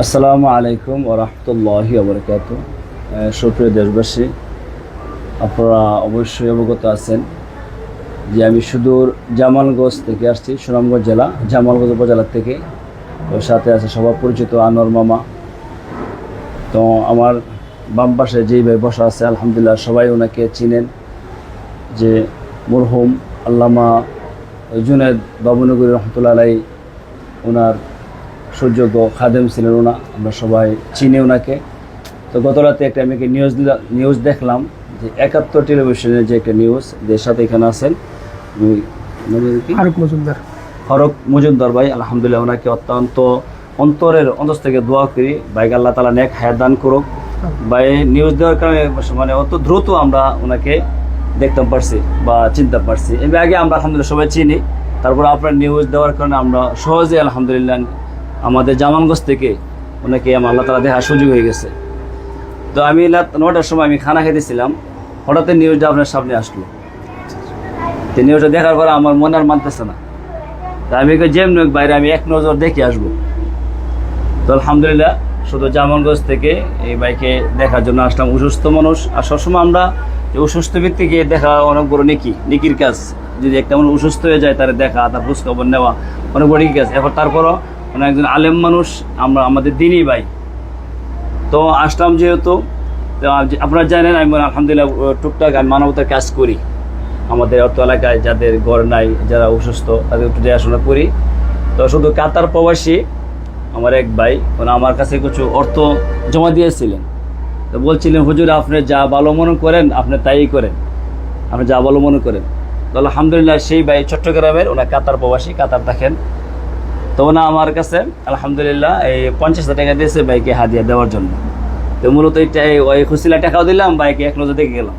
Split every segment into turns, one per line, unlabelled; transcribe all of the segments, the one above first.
আসসালামু আলাইকুম ওয়া রাহমাতুল্লাহি ওয়া বারাকাতুহু। সুপ্রিয় দেশবাসী, আপনারা অবশ্যই অবগত আছেন যে আমি সুদূর জামালগঞ্জ থেকে আসছি, সুনামগঞ্জ জেলা জামালগঞ্জ উপজেলা থেকে। ওর সাথে আছে সবার পরিচিত আনোয়ার মামা। তো আমার বাম পাশে যেই ভাই বসা আছে, আলহামদুলিল্লাহ সবাই ওনাকে চিনেন, যে মরহুম আল্লামা জুনেদ বাবুনগরী রহমতুল্লাহ আলাইহি ওনার সুযোগ্য খাদেম ছিলেন ওনা, আমরা সবাই চিনি ওনাকে। তো গত রাতে একটা আমি নিউজ দেখলাম যে 71 টেলিভিশনের যে একটা নিউজ, যে সাথে এখানে আছেন ফারুক মজুমদার ভাই। আলহামদুলিল্লাহ ওনাকে অত্যন্ত অন্তর থেকে দোয়া করি, ভাইকে আল্লাহ তাআলা নেক হায়াত দান করুক। ভাই নিউজ দেওয়ার কারণে মানে অত দ্রুত আমরা ওনাকে দেখতে পারছি বা চিনতে পারছি। এর আগে আমরা আলহামদুলিল্লাহ সবাই চিনি, তারপর আপনার নিউজ দেওয়ার কারণে আমরা সহজে আলহামদুলিল্লাহ আমাদের জামালগঞ্জ থেকে ওনাকে আল্লাহ তাআলা দেখার সুযোগ হয়ে গেছে। তো আমি 9টার সময় আমি খানা খেতেছিলাম, হঠাৎ নিউজটা আপনার সামনে আসলো। তো নিউজটা দেখার পরে আমার মনে আর মানতেছে না, তা আমি যেমন বাইরে আমি এক নজর দেখে আসবো। তো আলহামদুলিল্লাহ শুধু জামালগঞ্জ থেকে এই বাইকে দেখার জন্য আসলাম। অসুস্থ মানুষ, আর সবসময় আমরা অসুস্থ ব্যক্তিকে দেখা অনেক বড় নিকির কাজ। যদি একটা মানুষ অসুস্থ হয়ে যায় তার দেখা, তার খোঁজখবর নেওয়া অনেক বড় কাজ। এখন তারপরও মানে একজন আলেম মানুষ, আমরা আমাদের দিনই ভাই। তো আসলাম যেহেতু, তো আপনারা জানেন আমি আলহামদুলিল্লাহ টুকটাক আমি মানবতার কাজ করি। আমাদের অর্থ এলাকায় যাদের ঘর নাই, যারা অসুস্থ, তাদের একটু দেখাশোনা করি। তো শুধু কাতার প্রবাসী আমার এক ভাই আমার কাছে কিছু অর্থ জমা দিয়েছিলেন। তো বলছিলেন, হুজুর আপনি যা ভালো মনে করেন আপনি তাই করেন, আপনি যা ভালো মনে করেন। তো আলহামদুলিল্লাহ সেই ভাই চট্টগ্রামের, ওনার কাতার প্রবাসী, কাতার থাকেন। তো ওনা আমার কাছে আলহামদুলিল্লাহ এই 50,000 টাকা দিয়েছে বাইকে হাদিয়া দেওয়ার জন্য। তো মূলত ওই খুশিলা টাকাও দিলাম, বাইকে এক নজর দেখে গেলাম।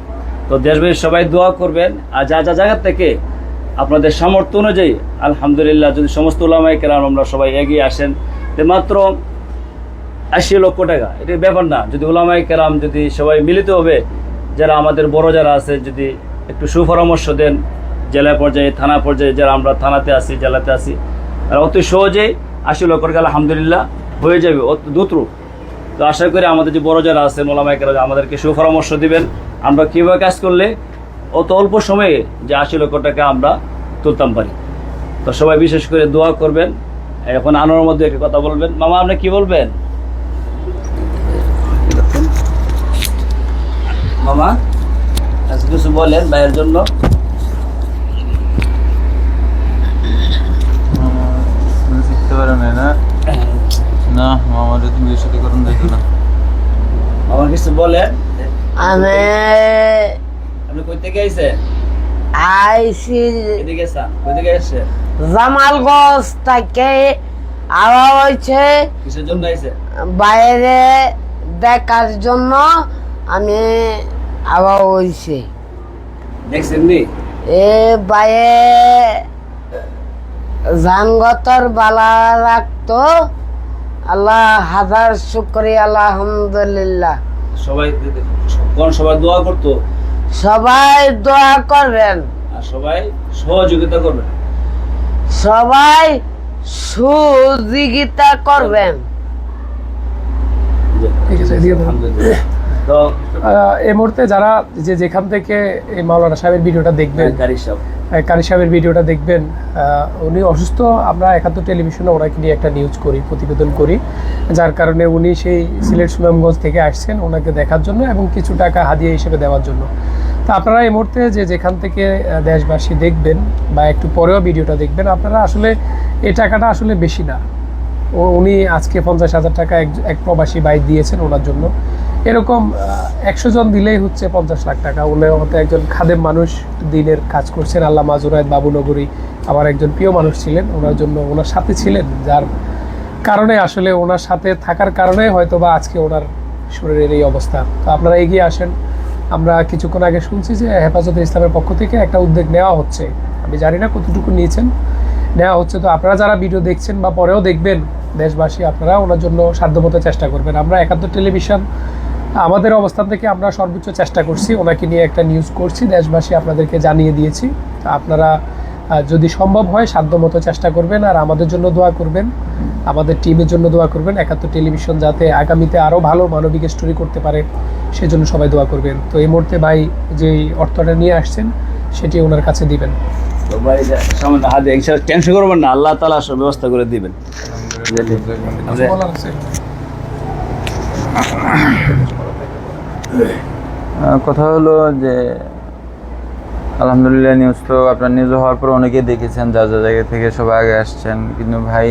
তো দেশবাসী সবাই দোয়া করবেন, আর যা জায়গার থেকে আপনাদের সামর্থ্য অনুযায়ী আলহামদুলিল্লাহ যদি সমস্ত উলামায়ে কেরাম আমরা সবাই এগিয়ে আসেন, মাত্র 80 লক্ষ টাকা এটা ব্যাপার না। যদি উলামায়ে কেরাম যদি সবাই মিলিত হবে, যারা আমাদের বড় যারা আছে, যদি একটু সুপরামর্শ দেন, জেলা পর্যায়ে থানা পর্যায়ে, যারা আমরা থানাতে আছি জেলাতে আছি, আর অতি সহজেই 80 লক্ষ টাকা আলহামদুলিল্লাহ হয়ে যাবে অত দ্রুত। তো আশা করি আমাদের যে বড় যারা আছেন ওলামায়ে কেরাম আমাদেরকে সুপরামর্শ দিবেন, আমরা কীভাবে কাজ করলে অত অল্প সময়ে যে 80 লক্ষ টাকা আমরা তুলতাম পারি। তো সবাই বিশেষ করে দোয়া করবেন। এখন আনোয়ার মধ্যে একটা কথা বলবেন। মামা আপনি কি বলবেন? মামা আজকে কিছু বলেন ভাইয়ের জন্য।
না মামা যদি বিয়ের সাথে করুন দেখো না।
মামা কিছু বলেন।
আমি
কই থেকে আইছেন?
আইসি
এদিকে স্যার, কই থেকে আসছেন?
জামালগঞ্জ থেকে আওয়া হয়েছে
কিসের জন্য আইছেন?
বাইরে দেখার জন্য আমি আওয়া হয়েছে।
দেখছেন নি?
এ বাইরে জানগতর বালা রাখতো, আল্লাহ হাজার শুকরিয়া, আলহামদুলিল্লাহ।
সবাই দোয়া করতো,
সবাই দোয়া করবেন,
আর সবাই সহযোগিতা করবেন,
সবাই সহযোগিতা করবেন।
তো
এই মুহূর্তে যারা যেখান থেকে এই মাওলানা সাহেবের ভিডিওটা দেখবেন, কারি সাহেবের ভিডিওটা দেখবেন, উনি অসুস্থ। আমরা 71 টেলিভিশনে ওনাকে নিয়ে একটা নিউজ করি, প্রতিবেদন করি, যার কারণে উনি সেই সিলেট সুনামগঞ্জ থেকে আসছেন ওনাকে দেখার জন্য এবং কিছু টাকা হাদিয়া হিসেবে দেওয়ার জন্য। তো আপনারা এই মুহূর্তে যেখান থেকে দেশবাসী দেখবেন বা একটু পরেও ভিডিওটা দেখবেন, আপনারা আসলে এই টাকাটা আসলে বেশি না। উনি আজকে 50,000 টাকা এক প্রবাসী ভাই দিয়েছেন ওনার জন্য। এরকম 100 জন দিলেই হচ্ছে 50 লাখ টাকা। উনি হয়তো একজন খাদেম মানুষ, দিনের কাজ করছেন। আল্লামা জুনায়েদ বাবুনগরী আমার একজন প্রিয় মানুষ ছিলেন, ওনার জন্য ওনার সাথে ছিলেন, যার কারণে আসলে ওনার সাথে থাকার কারণে হয়তো বা আজকে ওনার শরীরের এই অবস্থা। তো আপনারা এগিয়ে আসেন। আমরা কিছুক্ষণ আগে শুনছি যে হেফাজতে ইসলামের পক্ষ থেকে একটা উদ্যোগ নেওয়া হচ্ছে, আমি জানি না কতটুকু নিয়েছেন, নেওয়া হচ্ছে। তো আপনারা যারা ভিডিও দেখছেন বা পরেও দেখবেন, দেশবাসী আপনারা ওনার জন্য সাধ্যমতো চেষ্টা করবেন। আমরা 71 টেলিভিশন আমাদের অবস্থান থেকে আমরা সর্বোচ্চ চেষ্টা করছি, ওনাকে নিয়ে একটা নিউজ করছি, দেশবাসী আপনাদেরকে জানিয়ে দিয়েছি। আপনারা আর যদি সম্ভব হয় সাধ্যমতো চেষ্টা করবেন, আর আমাদের জন্য দোয়া করবেন, আমাদের টিমের জন্য দোয়া করবেন। 71 টেলিভিশন যাতে আগামীতে আরও ভালো মানবিক স্টোরি করতে পারে সেজন্য সবাই দোয়া করবেন। তো এই মুহূর্তে ভাই যে অর্থটা নিয়ে আসছেন সেটি ওনার কাছে দিবেন।
তো ভাই সামনে হাতে ইনশাআল্লাহ টেনশন করবেন না, আল্লাহ তাআলা সব ব্যবস্থা করে দিবেন।
কিছু বলার আছে?
কথা হলো যে আলহামদুলিল্লাহ নিউজ তো আপনার নিউজ হওয়ার পর অনেকেই দেখেছেন, যা যা জায়গা থেকে সবাই আগে আসছেন, কিন্তু ভাই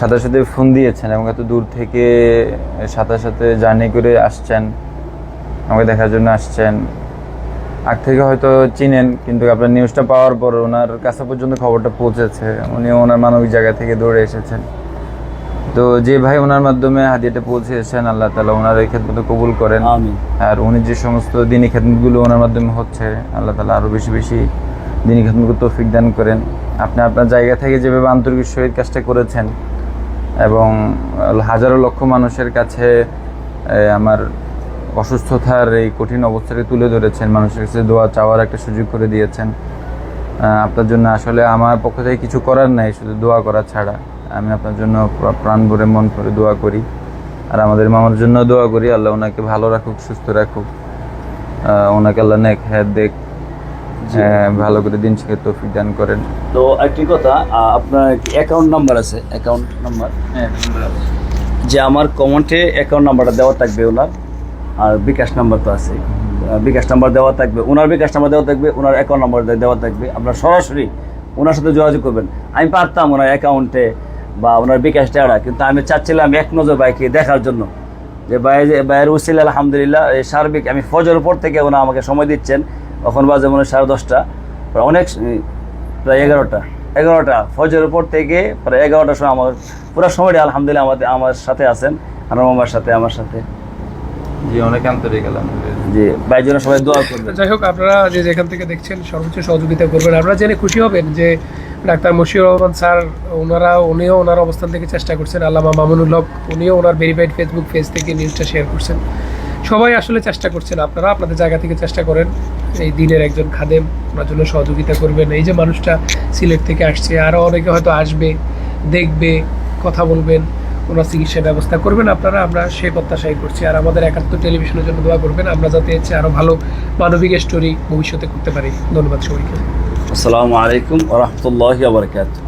সাথে সাথে ফোন দিয়েছেন এবং এত দূর থেকে সাথে সাথে জার্নি করে আসছেন, আমাকে দেখার জন্য আসছেন। আগ থেকে হয়তো চিনেন, কিন্তু আপনার নিউজটা পাওয়ার পর ওনার কাছে পর্যন্ত খবরটা পৌঁছেছে, উনি ওনার মানবিক জায়গা থেকে দৌড়ে এসেছেন। তো যে ভাই ওনার মাধ্যমে হাদিয়াটা পৌঁছেছেন, আল্লাহ তাআলা ওনার এই খেদমত কবুল করেন।
আমিন।
আর উনি যে সমস্ত দিনী খেদমতগুলো ওনার মাধ্যমে হচ্ছে, আল্লাহ তাআলা আরও বেশি বেশি দিনী খেদমত তৌফিক দান করেন। আপনি আপনার জায়গা থেকে যেভাবে আন্তরিক সহিত কাজটা করেছেন এবং হাজারো লক্ষ মানুষের কাছে আমার অসুস্থতার এই কঠিন অবস্থাকে তুলে ধরেছেন, মানুষের কাছে দোয়া চাওয়ার একটা সুযোগ করে দিয়েছেন। আপনার জন্য আসলে আমার পক্ষ থেকে কিছু করার নাই, শুধু দোয়া করা ছাড়া। আমি আপনার জন্য প্রাণ ভরে মন ভরে দোয়া করি, আর আমাদের মামার জন্য দোয়া করি, আল্লাহ ওনাকে ভালো রাখুক, সুস্থ রাখুক, ওনাকে আল্লাহ নেক হায়াত দেখ, ভালো করে দিন শিখে তৌফিক দান করেন।
তো একটি কথা, আপনার অ্যাকাউন্ট নাম্বার আছে? অ্যাকাউন্ট নাম্বার যে আমার কমেন্টে অ্যাকাউন্ট নাম্বারটা দেওয়া থাকবে ওনার, আর বিকাশ নাম্বার তো আছে, বিকাশ নাম্বার দেওয়া থাকবে, ওনার বিকাশ নাম্বার দেওয়া থাকবে, ওনার অ্যাকাউন্ট নাম্বার দেওয়া থাকবে। আপনার সরাসরি ওনার সাথে যোগাযোগ করবেন। আমি পারতাম ওনার অ্যাকাউন্টে বা ওনার বিকাশ দেওয়া, কিন্তু আমি চাচ্ছিলাম এক নজর ভাইকে দেখার জন্য, যে ভাইয়ের উসিলা আলহামদুলিল্লাহ এই সার্বিক আমি ফজর পর থেকে ওনা আমাকে সময় দিচ্ছেন। এখন বাজে মনে হয় 10:30, অনেক প্রায় 11টা ফজরের পর থেকে প্রায় 11টার সময় আমার পুরো সময়টা আলহামদুলিল্লাহ আমার সাথে আছেন, আমার মামার সাথে, আমার সাথে।
জি, অনেক আন্তরিক আলহামদুলিল্লাহ।
জি, ভাইয়ের জন্য সবাই দোয়া করবেন।
যাই হোক, আপনারা যে যেখান থেকে দেখছেন সর্বোচ্চ সহযোগিতা করবেন। আপনারা জেনে খুশি হবেন যে ডাক্তার মশিউর রহমান স্যার উনিও ওনার অবস্থান থেকে চেষ্টা করছেন। আল্লামা মামুনুল হক উনিও ওনার ভেরিফাইড ফেসবুক পেজ থেকে নিউজটা শেয়ার করছেন। সবাই আসলে চেষ্টা করছেন। আপনারা আপনাদের জায়গা থেকে চেষ্টা করেন, এই দিনের একজন খাদেম, ওনার জন্য সহযোগিতা করবেন। এই যে মানুষটা সিলেট থেকে আসছে, আরও অনেকে হয়তো আসবে, দেখবে, কথা বলবেন, ওনার চিকিৎসা ব্যবস্থা করবেন আপনারা, আমরা সেই প্রত্যাশাই করছি। আর আমাদের 71 টেলিভিশনের জন্য দোয়া করবেন, আমরা যাতে এর চেয়ে আরও ভালো মানবিক স্টোরি ভবিষ্যতে করতে পারি। ধন্যবাদ সবাইকে।
আসসালামু আলাইকুম ওয়া রাহমাতুল্লাহি ওয়া বারাকাতুহু।